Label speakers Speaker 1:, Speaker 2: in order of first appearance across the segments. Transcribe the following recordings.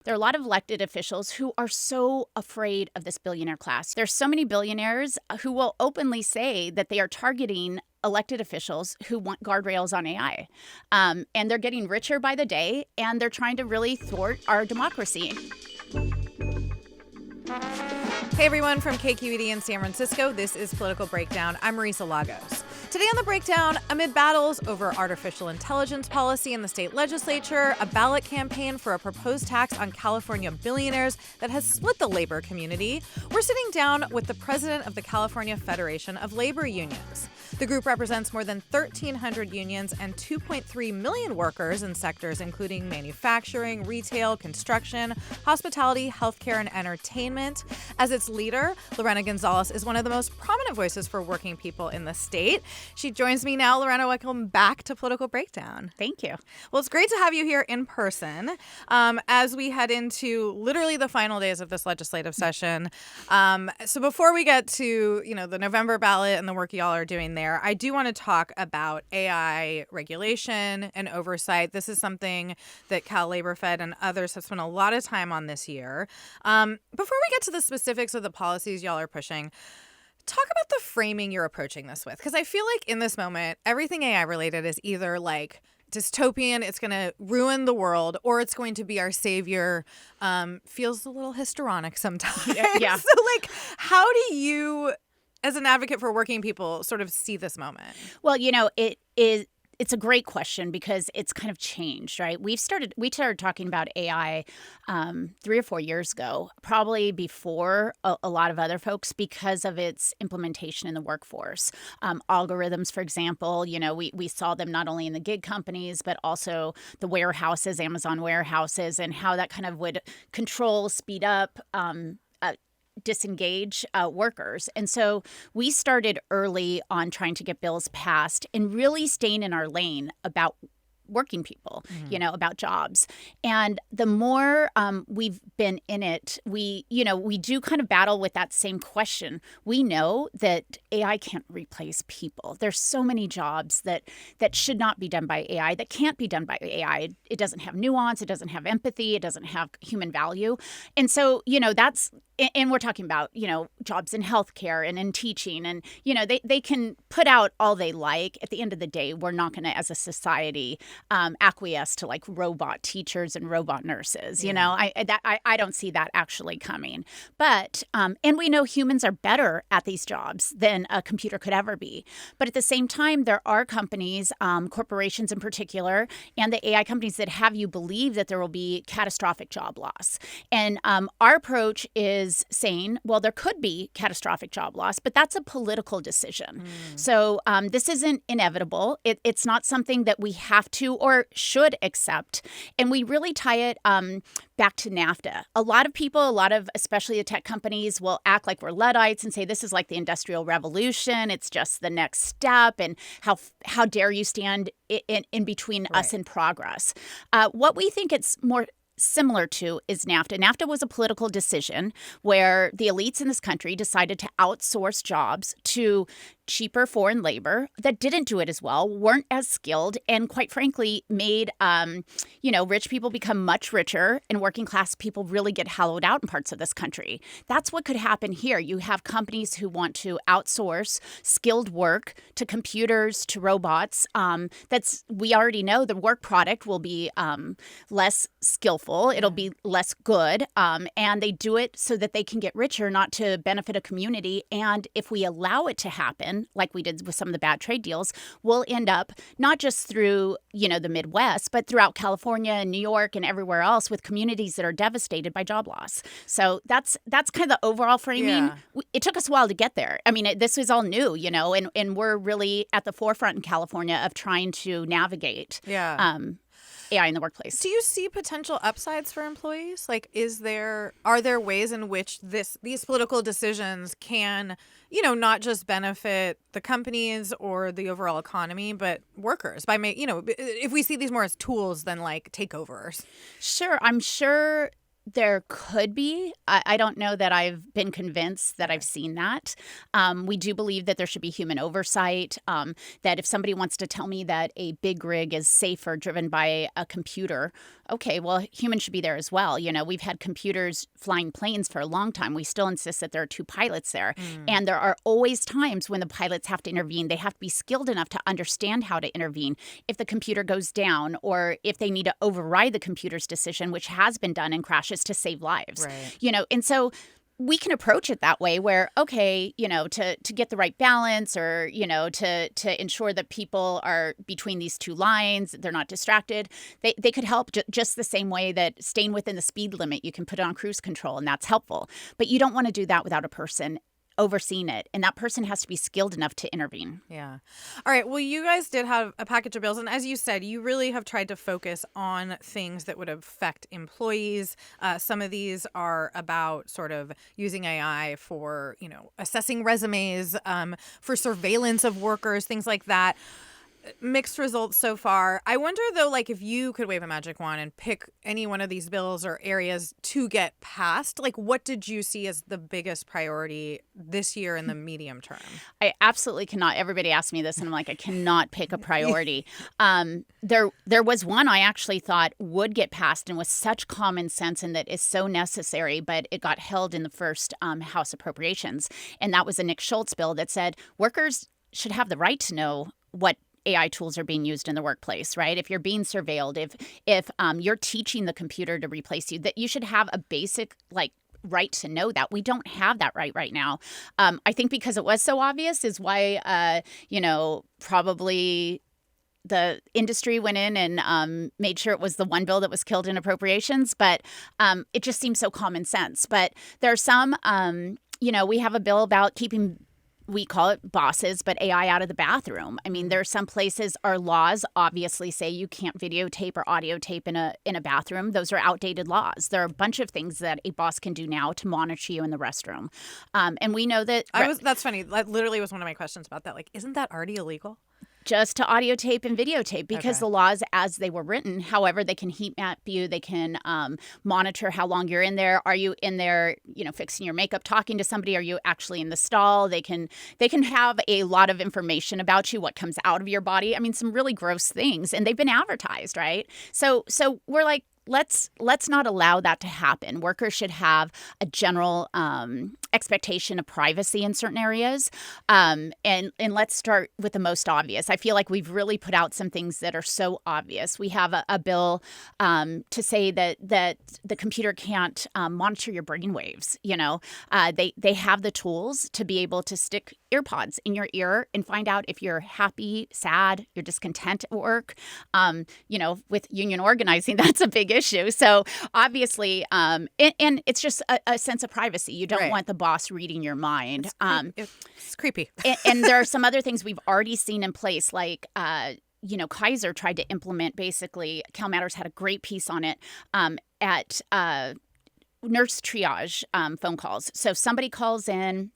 Speaker 1: There are a lot of elected officials who are so afraid of this billionaire class. There's so many billionaires who will openly say that they are targeting elected officials who want guardrails on AI. And they're getting richer by the day, and they're trying to really thwart our democracy.
Speaker 2: Hey everyone, from KQED in San Francisco, this is Political Breakdown. I'm Marisa Lagos. Today on The Breakdown, amid battles over artificial intelligence policy in the state legislature, a ballot campaign for a proposed tax on California billionaires that has split the labor community, we're sitting down with the president of the California Federation of Labor Unions. The group represents more than 1,300 unions and 2.3 million workers in sectors including manufacturing, retail, construction, hospitality, healthcare, and entertainment. As its leader, Lorena Gonzalez is one of the most prominent voices for working people in the state. She joins me now. Lorena, welcome back to Political Breakdown.
Speaker 1: Thank you.
Speaker 2: Well, it's great to have you here in person as we head into literally the final days of this legislative session. So before we get to, the November ballot and the work y'all are doing there, I do want to talk about AI regulation and oversight. This is something that Cal Labor Fed and others have spent a lot of time on this year. Before we get to the specifics of the policies y'all are pushing, talk about the framing you're approaching this with, because I feel like in this moment, everything AI related is either like dystopian, it's going to ruin the world, or it's going to be our savior. Feels a little histrionic sometimes.
Speaker 1: Yeah.
Speaker 2: So how do you, as an advocate for working people, sort of see this moment?
Speaker 1: Well, it's a great question because it's kind of changed, right? We started talking about AI 3 or 4 years ago, probably before a lot of other folks, because of its implementation in the workforce. Algorithms, for example, we saw them not only in the gig companies, but also the warehouses, Amazon warehouses, and how that kind of would control, speed up, disengage workers. And so we started early on trying to get bills passed and really staying in our lane about working people, about jobs. And the more we've been in it, we do kind of battle with that same question. We know that AI can't replace people. There's so many jobs that should not be done by AI, that can't be done by AI. It doesn't have nuance. It doesn't have empathy. It doesn't have human value. And so, and we're talking about, jobs in healthcare and in teaching. And, they can put out all they like. At the end of the day, we're not going to, as a society, acquiesce to robot teachers and robot nurses. I don't see that actually coming. But and we know humans are better at these jobs than a computer could ever be. But at the same time, there are companies, corporations in particular, and the AI companies that have you believe that there will be catastrophic job loss. And our approach is saying, well, there could be catastrophic job loss, but that's a political decision. So this isn't inevitable. It's not something that we have to or should accept. And we really tie it back to NAFTA. A lot of especially the tech companies, will act like we're Luddites and say this is like the Industrial Revolution. It's just the next step. And how dare you stand in between us and progress? What we think it's more similar to is NAFTA. NAFTA was a political decision where the elites in this country decided to outsource jobs to cheaper foreign labor that didn't do it as well, weren't as skilled, and quite frankly made rich people become much richer and working class people really get hollowed out in parts of this country. That's what could happen here. You have companies who want to outsource skilled work to computers, to robots. We already know the work product will be less skillful. It'll be less good. And they do it so that they can get richer, not to benefit a community. And if we allow it to happen, like we did with some of the bad trade deals, we'll end up not just through, the Midwest, but throughout California and New York and everywhere else with communities that are devastated by job loss. So that's kind of the overall framing. Yeah. It took us a while to get there. I mean, this was all new, and we're really at the forefront in California of trying to navigate AI in the workplace.
Speaker 2: Do you see potential upsides for employees? Are there ways in which these political decisions can, not just benefit the companies or the overall economy, but workers by if we see these more as tools than like takeovers?
Speaker 1: Sure. I'm sure There could be. I don't know that I've been convinced that I've seen that. We do believe that there should be human oversight, that if somebody wants to tell me that a big rig is safer driven by a computer, okay, well, humans should be there as well. We've had computers flying planes for a long time. We still insist that there are 2 pilots there. And there are always times when the pilots have to intervene. They have to be skilled enough to understand how to intervene if the computer goes down or if they need to override the computer's decision, which has been done in crashes to save lives.
Speaker 2: Right.
Speaker 1: And so we can approach it that way where, okay, to get the right balance or, to ensure that people are between these 2 lines, they're not distracted. They could help just the same way that staying within the speed limit, you can put on cruise control and that's helpful. But you don't want to do that without a person overseeing it. And that person has to be skilled enough to intervene.
Speaker 2: Yeah. All right. Well, you guys did have a package of bills. And as you said, you really have tried to focus on things that would affect employees. Some of these are about sort of using AI for, assessing resumes, for surveillance of workers, things like that. Mixed results so far. I wonder, though, if you could wave a magic wand and pick any one of these bills or areas to get passed, what did you see as the biggest priority this year in the medium term?
Speaker 1: I absolutely cannot. Everybody asks me this, and I'm like, I cannot pick a priority. There was one I actually thought would get passed and was such common sense and that is so necessary, but it got held in the first House Appropriations. And that was a Nick Schultz bill that said workers should have the right to know what AI tools are being used in the workplace, right? If you're being surveilled, if you're teaching the computer to replace you, that you should have a basic right to know that. We don't have that right now. I think because it was so obvious is why probably the industry went in and made sure it was the one bill that was killed in appropriations, but it just seems so common sense. But there are some, we have a bill about keeping, we call it bosses, but AI out of the bathroom. I mean, there are some places our laws obviously say you can't videotape or audio tape in a bathroom. Those are outdated laws. There are a bunch of things that a boss can do now to monitor you in the restroom. And we know that
Speaker 2: that's funny. That literally was one of my questions about that. Isn't that already illegal?
Speaker 1: Just to audio tape and videotape because the laws as they were written, however, they can heat map you, they can monitor how long you're in there. Are you in there, fixing your makeup, talking to somebody? Are you actually in the stall? They can have a lot of information about you, what comes out of your body. I mean, some really gross things, and they've been advertised, right? So we're like, let's not allow that to happen. Workers should have a general expectation of privacy in certain areas. And let's start with the most obvious. I feel like we've really put out some things that are so obvious. We have a bill to say that the computer can't monitor your brain waves. They have the tools to be able to stick earpods in your ear and find out if you're happy, sad, you're discontent at work. With union organizing, that's a big issue. So obviously, and it's just a sense of privacy. You don't want the boss reading your mind.
Speaker 2: It's creepy.
Speaker 1: and there are some other things we've already seen in place, like Kaiser tried to implement, basically, CalMatters had a great piece on it at nurse triage phone calls. So somebody calls in,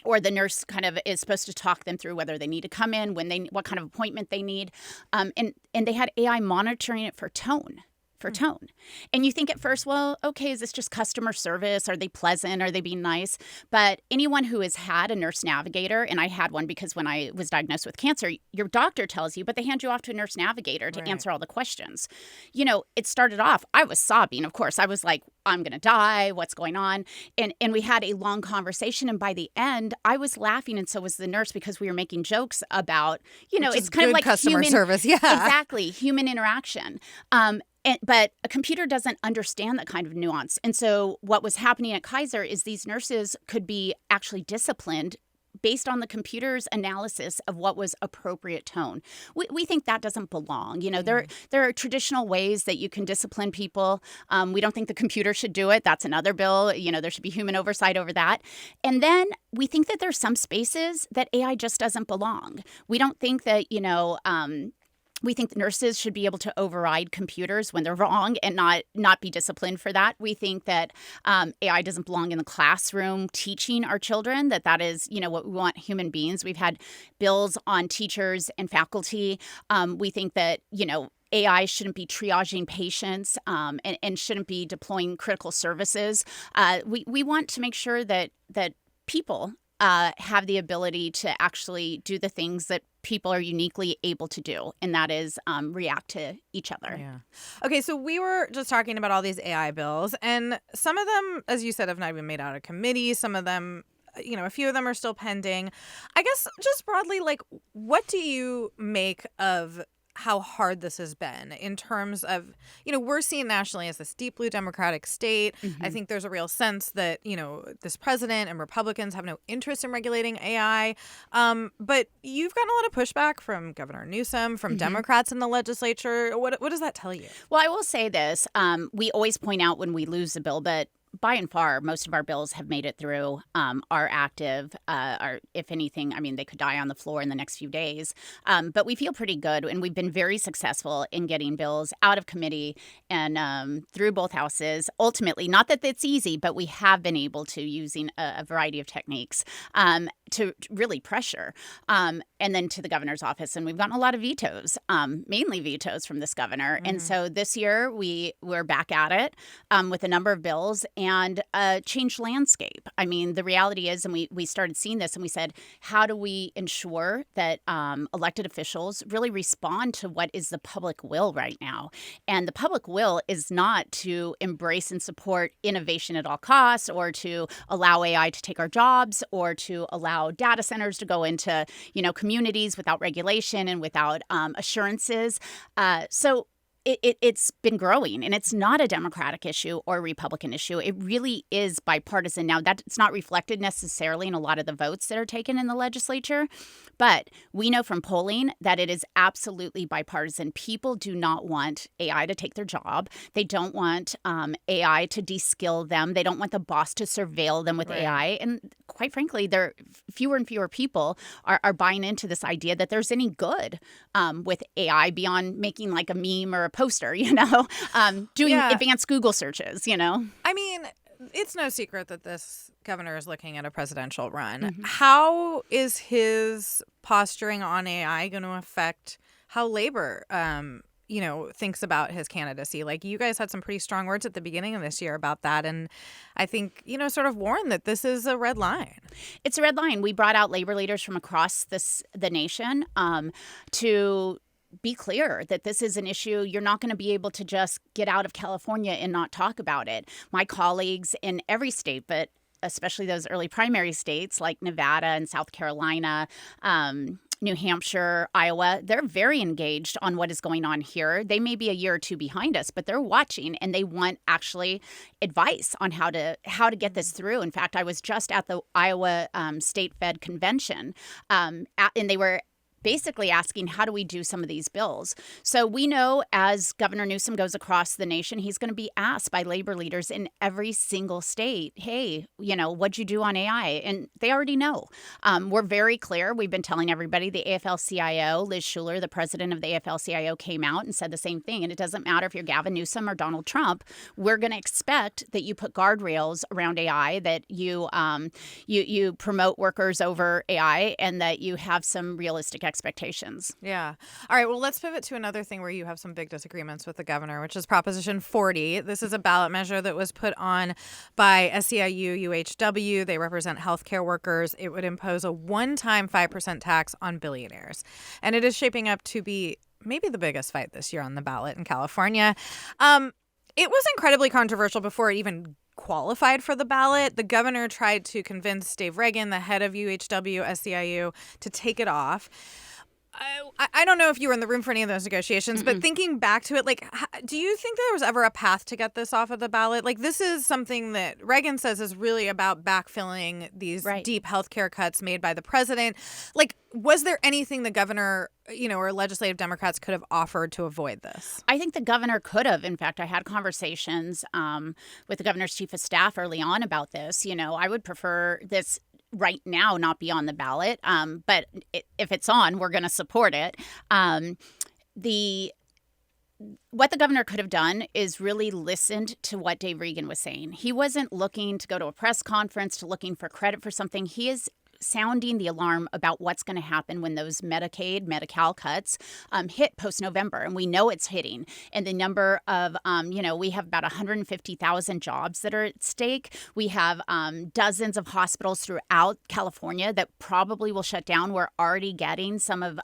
Speaker 1: or the nurse kind of is supposed to talk them through whether they need to come in, what kind of appointment they need. And they had AI monitoring it for tone. And you think at first, well, okay, is this just customer service? Are they pleasant? Are they being nice? But anyone who has had a nurse navigator, and I had one because when I was diagnosed with cancer, your doctor tells you, but they hand you off to a nurse navigator to answer all the questions. It started off, I was sobbing, of course. I was like, I'm going to die. What's going on? And we had a long conversation. And by the end, I was laughing. And so was the nurse because we were making jokes about, it's kind of like
Speaker 2: customer service. Yeah,
Speaker 1: exactly. Human interaction. But a computer doesn't understand that kind of nuance. And so what was happening at Kaiser is these nurses could be actually disciplined based on the computer's analysis of what was appropriate tone. We think that doesn't belong. There are traditional ways that you can discipline people. We don't think the computer should do it. That's another bill. There should be human oversight over that. And then we think that there's some spaces that AI just doesn't belong. We don't think that, we think nurses should be able to override computers when they're wrong and not be disciplined for that. We think that AI doesn't belong in the classroom teaching our children, that is, what we want human beings. We've had bills on teachers and faculty. We think that, AI shouldn't be triaging patients and shouldn't be deploying critical services. We want to make sure that people have the ability to actually do the things that people are uniquely able to do, and that is react to each other.
Speaker 2: Yeah. Okay, so we were just talking about all these AI bills, and some of them, as you said, have not even made out of committee. Some of them, a few of them are still pending. I guess just broadly, like, what do you make of how hard this has been in terms of, we're seen nationally as this deep blue Democratic state.
Speaker 1: Mm-hmm.
Speaker 2: I think there's a real sense that, this president and Republicans have no interest in regulating AI. But you've gotten a lot of pushback from Governor Newsom, from Democrats in the legislature. What does that tell you?
Speaker 1: Well, I will say this. We always point out when we lose a bill, but by and far, most of our bills have made it through, are active, are, if anything, I mean, they could die on the floor in the next few days. But we feel pretty good, and we've been very successful in getting bills out of committee and through both houses. Ultimately, not that it's easy, but we have been able to, using a variety of techniques, to really pressure, and then to the governor's office. And we've gotten a lot of vetoes, mainly vetoes from this governor. Mm-hmm. And so this year we're back at it with a number of bills and a changed landscape. I mean, the reality is, and we started seeing this, and we said, how do we ensure that elected officials really respond to what is the public will right now? And the public will is not to embrace and support innovation at all costs, or to allow AI to take our jobs, or to allow data centers to go into, communities without regulation and without assurances. So it's been growing, and it's not a Democratic issue or a Republican issue. It really is bipartisan. Now, that's not reflected necessarily in a lot of the votes that are taken in the legislature, but we know from polling that it is absolutely bipartisan. People do not want AI to take their job. They don't want AI to de-skill them. They don't want the boss to surveil them with AI. And quite frankly, there fewer and fewer people are buying into this idea that there's any good with AI beyond making like a meme or a poster, doing advanced Google searches,
Speaker 2: I mean, it's no secret that this governor is looking at a presidential run. Mm-hmm. How is his posturing on AI going to affect how labor, thinks about his candidacy? Like, you guys had some pretty strong words at the beginning of this year about that. And I think, sort of warned that this is a red line.
Speaker 1: It's a red line. We brought out labor leaders from across the nation to be clear that this is an issue. You're not going to be able to just get out of California and not talk about it. My colleagues in every state, but especially those early primary states like Nevada and South Carolina, New Hampshire, Iowa, they're very engaged on what is going on here. They may be a year or two behind us, but they're watching, and they want actually advice on how to get this through. In fact, I was just at the Iowa State Fed Convention, and they were basically asking, how do we do some of these bills? So we know as Governor Newsom goes across the nation, he's going to be asked by labor leaders in every single state, hey, what'd you do on AI? And they already know. We're very clear. We've been telling everybody. The AFL-CIO, Liz Shuler, the president of the AFL-CIO, came out and said the same thing. And it doesn't matter if you're Gavin Newsom or Donald Trump. We're going to expect that you put guardrails around AI, that you promote workers over AI, and that you have some realistic expectations.
Speaker 2: Yeah. All right. Well, let's pivot to another thing where you have some big disagreements with the governor, which is Proposition 40. This is a ballot measure that was put on by SEIU UHW. They represent healthcare workers. It would impose a one-time 5% tax on billionaires. And it is shaping up to be maybe the biggest fight this year on the ballot in California. It was incredibly controversial before it even qualified for the ballot. The governor tried to convince Dave Reagan, the head of UHW, SEIU, to take it off. I don't know if you were in the room for any of those negotiations, but thinking back to it, like, do you think there was ever a path to get this off of the ballot? Like, this is something that Reagan says is really about backfilling these deep healthcare cuts made by the president. Like, was there anything the governor, or legislative Democrats could have offered to avoid this?
Speaker 1: I think the governor could have. In fact, I had conversations with the governor's chief of staff early on about this. I would prefer this right now not be on the ballot, but if it's on, we're going to support it. What the governor could have done is really listened to what Dave Reagan was saying. He wasn't looking to go to a press conference, to looking for credit for something. He is sounding the alarm about what's going to happen when those Medicaid, Medi-Cal cuts hit post-November. And we know it's hitting. And the number of, we have about 150,000 jobs that are at stake. We have dozens of hospitals throughout California that probably will shut down. We're already getting some of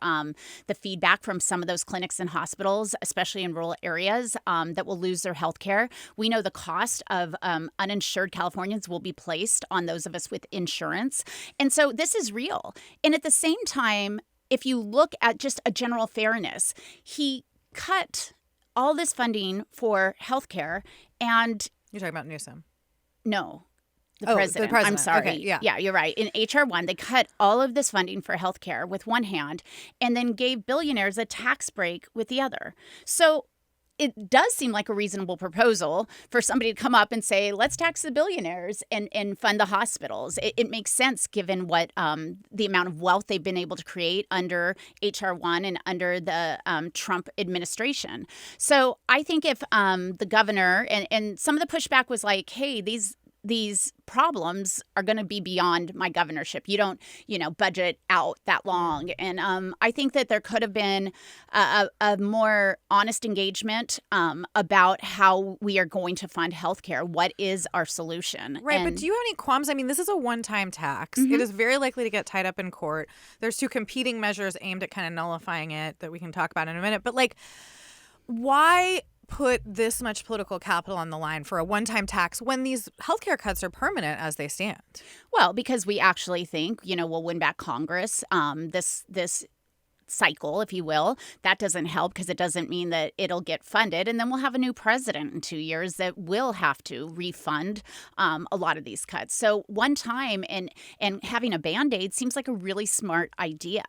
Speaker 1: the feedback from some of those clinics and hospitals, especially in rural areas, that will lose their health care. We know the cost of uninsured Californians will be placed on those of us with insurance. And so this is real. And at the same time, if you look at just a general fairness, he cut all this funding for healthcare and...
Speaker 2: You're talking about Newsom?
Speaker 1: No. The
Speaker 2: the
Speaker 1: president.
Speaker 2: president.
Speaker 1: I'm sorry.
Speaker 2: Okay, yeah.
Speaker 1: Yeah, you're right. In H.R. 1, they cut all of this funding for healthcare with one hand and then gave billionaires a tax break with the other. So it does seem like a reasonable proposal for somebody to come up and say, let's tax the billionaires and fund the hospitals. It makes sense given what the amount of wealth they've been able to create under H.R. 1 and under the Trump administration. So I think if the governor and some of the pushback was like, hey, these problems are going to be beyond my governorship. You don't, budget out that long. And I think that there could have been a more honest engagement about how we are going to fund healthcare. What is our solution?
Speaker 2: Right. But do you have any qualms? I mean, this is a one-time tax. Mm-hmm. It is very likely to get tied up in court. There's two competing measures aimed at kind of nullifying it that we can talk about in a minute. But why put this much political capital on the line for a one-time tax when these healthcare cuts are permanent as they stand?
Speaker 1: Well, because we actually think, we'll win back Congress. This cycle, if you will, that doesn't help because it doesn't mean that it'll get funded. And then we'll have a new president in 2 years that will have to refund a lot of these cuts. So one time and having a Band-Aid seems like a really smart idea.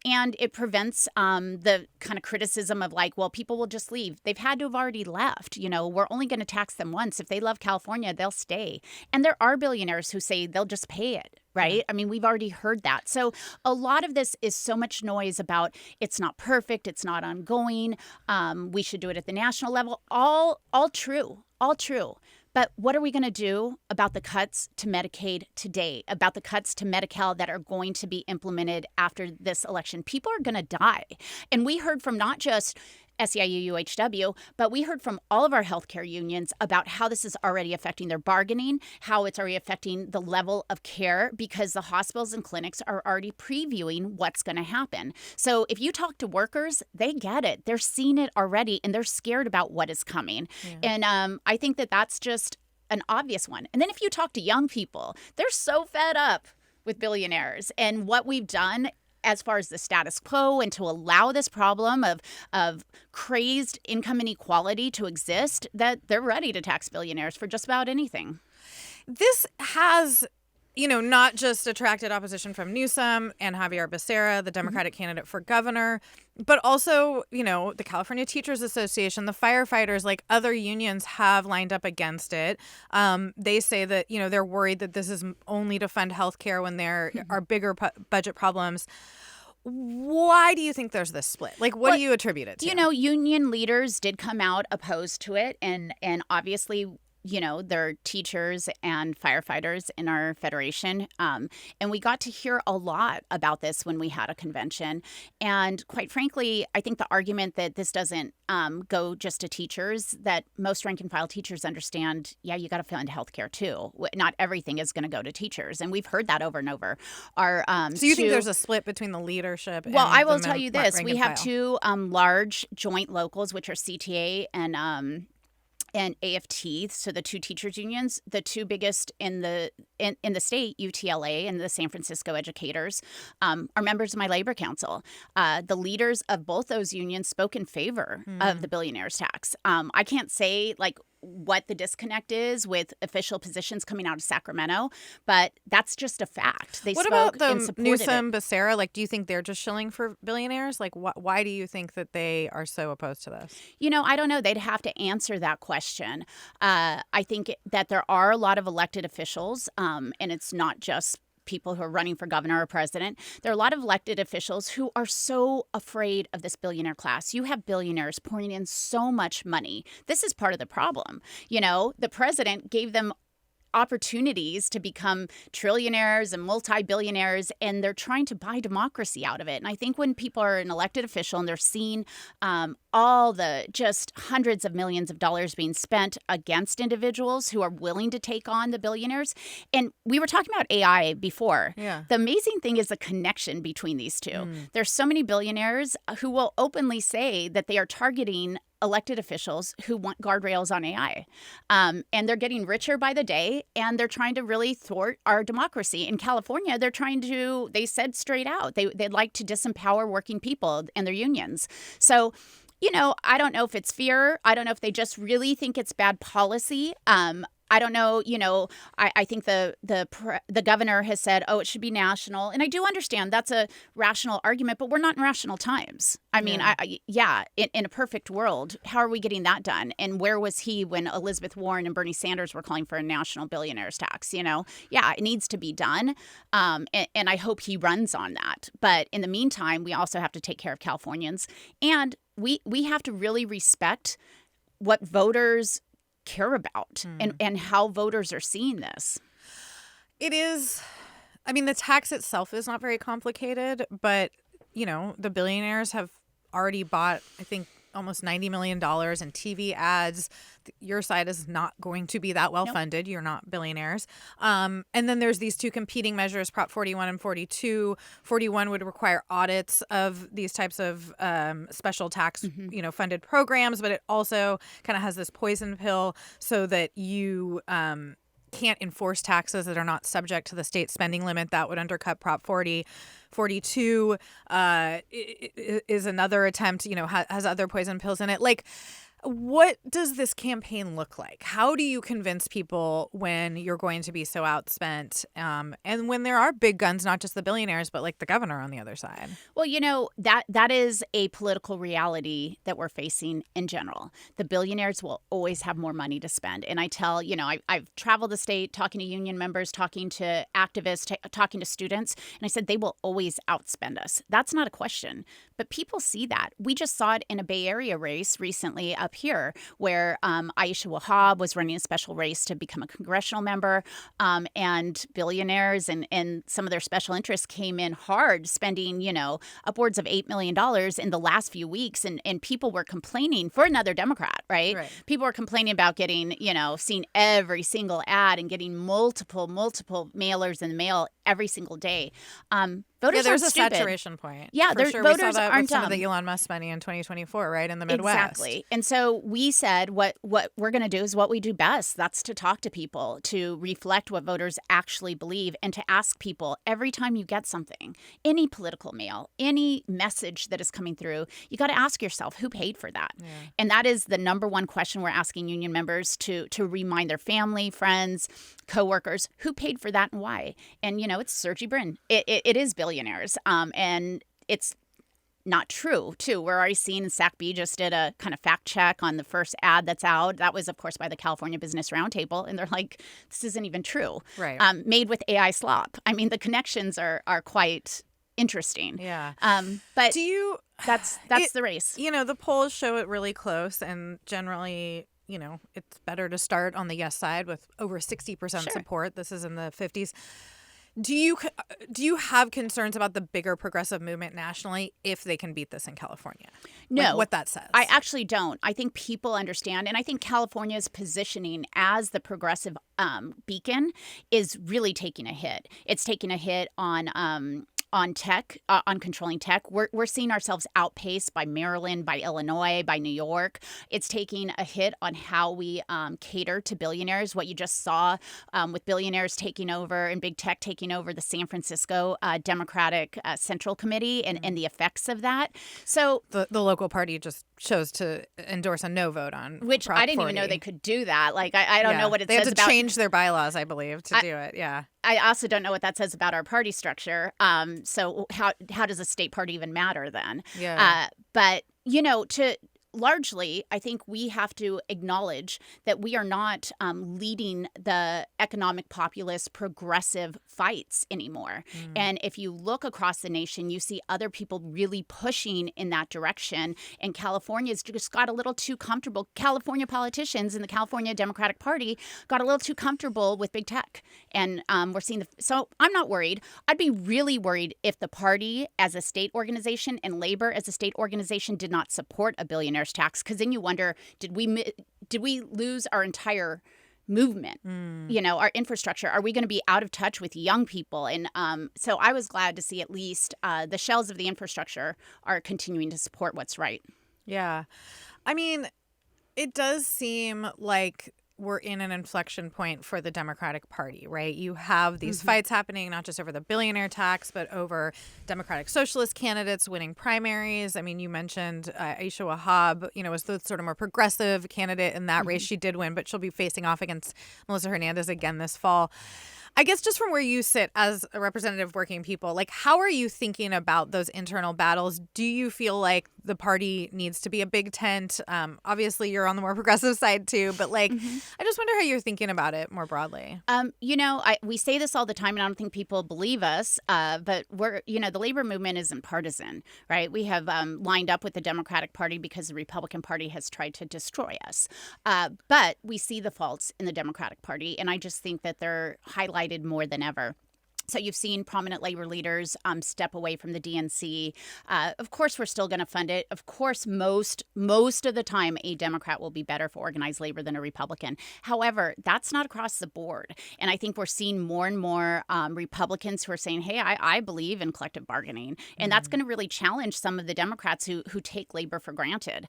Speaker 1: And it prevents the kind of criticism of people will just leave. They've had to have already left. We're only going to tax them once. If they love California, they'll stay. And there are billionaires who say they'll just pay it. Right? I mean, we've already heard that. So a lot of this is so much noise about it's not perfect, it's not ongoing, we should do it at the national level. All true. But what are we going to do about the cuts to Medicaid today, about the cuts to Medi-Cal that are going to be implemented after this election? People are going to die. And we heard from not just SEIU, UHW, but we heard from all of our healthcare unions about how this is already affecting their bargaining, how it's already affecting the level of care because the hospitals and clinics are already previewing what's going to happen. So if you talk to workers, they get it. They're seeing it already, and they're scared about what is coming. Yeah. And I think that that's just an obvious one. And then if you talk to young people, they're so fed up with billionaires and what we've done as far as the status quo and to allow this problem of crazed income inequality to exist, that they're ready to tax billionaires for just about anything.
Speaker 2: This has, not just attracted opposition from Newsom and Javier Becerra, the Democratic candidate for governor, but also, the California Teachers Association, the firefighters, other unions have lined up against it. They say that, they're worried that this is only to fund healthcare when there are bigger budget problems. Why do you think there's this split? What do you attribute it to?
Speaker 1: Union leaders did come out opposed to it. And obviously, there are teachers and firefighters in our federation. And we got to hear a lot about this when we had a convention. And quite frankly, I think the argument that this doesn't go just to teachers, that most rank and file teachers understand, you got to fund healthcare too. Not everything is going to go to teachers. And we've heard that over and over.
Speaker 2: So you think there's a split between the leadership and
Speaker 1: I will tell you this. We have two large joint locals, which are CTA and AFT, so the two teachers unions, the two biggest in the state, UTLA and the San Francisco Educators, are members of my labor council. The leaders of both those unions spoke in favor of the billionaires tax. I can't say what the disconnect is with official positions coming out of Sacramento, but that's just a fact. They
Speaker 2: what
Speaker 1: spoke
Speaker 2: about
Speaker 1: and
Speaker 2: the
Speaker 1: supported
Speaker 2: Newsom,
Speaker 1: it.
Speaker 2: Becerra? Do you think they're just shilling for billionaires? Why do you think that they are so opposed to this?
Speaker 1: I don't know. They'd have to answer that question. I think that there are a lot of elected officials, and it's not just people who are running for governor or president. There are a lot of elected officials who are so afraid of this billionaire class. You have billionaires pouring in so much money. This is part of the problem. The president gave them opportunities to become trillionaires and multi-billionaires, and they're trying to buy democracy out of it. And I think when people are an elected official and they're seeing all the just hundreds of millions of dollars being spent against individuals who are willing to take on the billionaires. And we were talking about AI before.
Speaker 2: Yeah.
Speaker 1: The amazing thing is the connection between these two. There's so many billionaires who will openly say that they are targeting elected officials who want guardrails on AI. And they're getting richer by the day, and they're trying to really thwart our democracy. In California, they said straight out, they'd like to disempower working people and their unions. So, I don't know if it's fear. I don't know if they just really think it's bad policy. I don't know, I think the governor has said, it should be national. And I do understand that's a rational argument, but we're not in rational times. I mean, in a perfect world, how are we getting that done? And where was he when Elizabeth Warren and Bernie Sanders were calling for a national billionaires tax? It needs to be done. And I hope he runs on that. But in the meantime, we also have to take care of Californians. And we have to really respect what voters care about and how voters are seeing this.
Speaker 2: It is, the tax itself is not very complicated, but, the billionaires have already bought, I think, almost $90 million in TV ads. Your side is not going to be that well funded. You're not billionaires. And then there's these two competing measures, Prop 41 and 42. 41 would require audits of these types of special tax, funded programs, but it also kind of has this poison pill so that you can't enforce taxes that are not subject to the state spending limit. That would undercut Prop 40. 42 is another attempt, has other poison pills in it. Like, what does this campaign look like? How do you convince people when you're going to be so outspent and when there are big guns, not just the billionaires, but like the governor on the other side?
Speaker 1: Well, that is a political reality that we're facing in general. The billionaires will always have more money to spend. And I tell, I've traveled the state talking to union members, talking to activists, talking to students, and I said they will always outspend us. That's not a question. But people see that. We just saw it in a Bay Area race recently up here where Aisha Wahab was running a special race to become a congressional member, and billionaires and some of their special interests came in hard, spending, upwards of $8 million in the last few weeks. And people were complaining for another Democrat, right? People were complaining about getting, seeing every single ad and getting multiple mailers in the mail every single day. Voters
Speaker 2: there's
Speaker 1: are
Speaker 2: a
Speaker 1: stupid.
Speaker 2: saturation point.
Speaker 1: Yeah,
Speaker 2: for sure.
Speaker 1: Voters
Speaker 2: We saw that
Speaker 1: aren't
Speaker 2: with some
Speaker 1: dumb.
Speaker 2: of the Elon Musk money in 2024, right, in the Midwest.
Speaker 1: Exactly. And so we said what we're going to do is what we do best. That's to talk to people, to reflect what voters actually believe, and to ask people every time you get something, any political mail, any message that is coming through, you got to ask yourself, who paid for that? Yeah. And that is the number one question we're asking union members to remind their family, friends, coworkers, who paid for that and why? And, it's Sergey Brin. It is billionaires. And it's not true, too. We're already seeing SACB just did a kind of fact check on the first ad that's out. That was, of course, by the California Business Roundtable. And they're like, this isn't even true.
Speaker 2: Right.
Speaker 1: Made with AI slop. I mean, the connections are quite interesting.
Speaker 2: Yeah.
Speaker 1: But
Speaker 2: do you?
Speaker 1: That's the race.
Speaker 2: The polls show it really close, and generally, it's better to start on the yes side with over 60% support. This is in the 50s. Do you have concerns about the bigger progressive movement nationally if they can beat this in California?
Speaker 1: No.
Speaker 2: Like what that says?
Speaker 1: I actually don't. I think people understand, and I think California's positioning as the progressive beacon is really taking a hit. It's taking a hit on tech, on controlling tech. We're seeing ourselves outpaced by Maryland, by Illinois, by New York. It's taking a hit on how we cater to billionaires. What you just saw with billionaires taking over and big tech taking over the San Francisco Democratic Central Committee and the effects of that. So
Speaker 2: the local party just chose to endorse a no vote on
Speaker 1: which
Speaker 2: Prop
Speaker 1: I didn't
Speaker 2: 40.
Speaker 1: even know they could do that. Like I don't know what it
Speaker 2: they
Speaker 1: says
Speaker 2: had to
Speaker 1: about
Speaker 2: change their bylaws, I believe, to do it. Yeah.
Speaker 1: I also don't know what that says about our party structure. So how does a state party even matter then?
Speaker 2: Yeah.
Speaker 1: But largely, I think we have to acknowledge that we are not leading the economic populist progressive fights anymore. And if you look across the nation, you see other people really pushing in that direction. And California's just got a little too comfortable. California politicians in the California Democratic Party got a little too comfortable with big tech. And we're seeing so I'm not worried. I'd be really worried if the party as a state organization and labor as a state organization did not support a billionaire's tax, because then you wonder, did we lose our entire movement, our infrastructure? Are we going to be out of touch with young people? And so I was glad to see at least the shells of the infrastructure are continuing to support what's right.
Speaker 2: Yeah. I mean, it does seem like we're in an inflection point for the Democratic Party, right? You have these fights happening, not just over the billionaire tax, but over Democratic Socialist candidates winning primaries. I mean, you mentioned Aisha Wahab, was the sort of more progressive candidate in that race. She did win, but she'll be facing off against Melissa Hernandez again this fall. I guess just from where you sit as a representative of working people, like, how are you thinking about those internal battles? Do you feel like the party needs to be a big tent? Obviously, you're on the more progressive side, too. But, I just wonder how you're thinking about it more broadly.
Speaker 1: We say this all the time, and I don't think people believe us. But the labor movement isn't partisan, right? We have lined up with the Democratic Party because the Republican Party has tried to destroy us. But we see the faults in the Democratic Party, and I just think that they're highlighted more than ever. So you've seen prominent labor leaders step away from the DNC. Of course, we're still going to fund it. Of course, most of the time, a Democrat will be better for organized labor than a Republican. However, that's not across the board. And I think we're seeing more and more Republicans who are saying, hey, I believe in collective bargaining. And that's going to really challenge some of the Democrats who take labor for granted.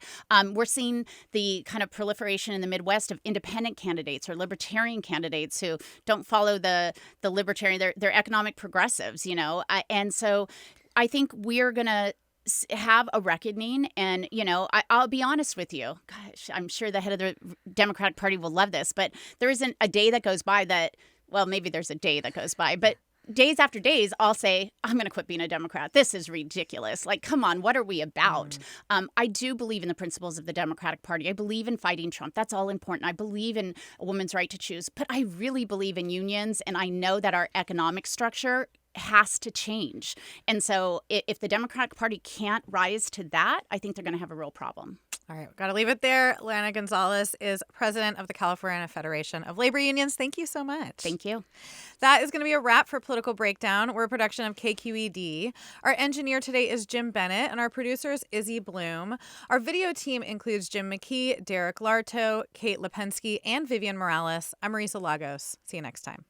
Speaker 1: We're seeing the kind of proliferation in the Midwest of independent candidates or libertarian candidates who don't follow the libertarian, they're economic progressives, and so I think we're going to have a reckoning. And, I'll be honest with you. Gosh, I'm sure the head of the Democratic Party will love this, but there isn't a day that goes by maybe there's a day that goes by, but days after days, I'll say, I'm going to quit being a Democrat. This is ridiculous. Like, come on, what are we about? I do believe in the principles of the Democratic Party. I believe in fighting Trump. That's all important. I believe in a woman's right to choose. But I really believe in unions, and I know that our economic structure has to change. And so if the Democratic Party can't rise to that, I think they're going to have a real problem.
Speaker 2: All right, got to leave it there. Lorena Gonzalez is president of the California Federation of Labor Unions. Thank you so much.
Speaker 1: Thank you.
Speaker 2: That is going to be a wrap for Political Breakdown. We're a production of KQED. Our engineer today is Jim Bennett, and our producer is Izzy Bloom. Our video team includes Jim McKee, Derek Larto, Kate Lipensky, and Vivian Morales. I'm Marisa Lagos. See you next time.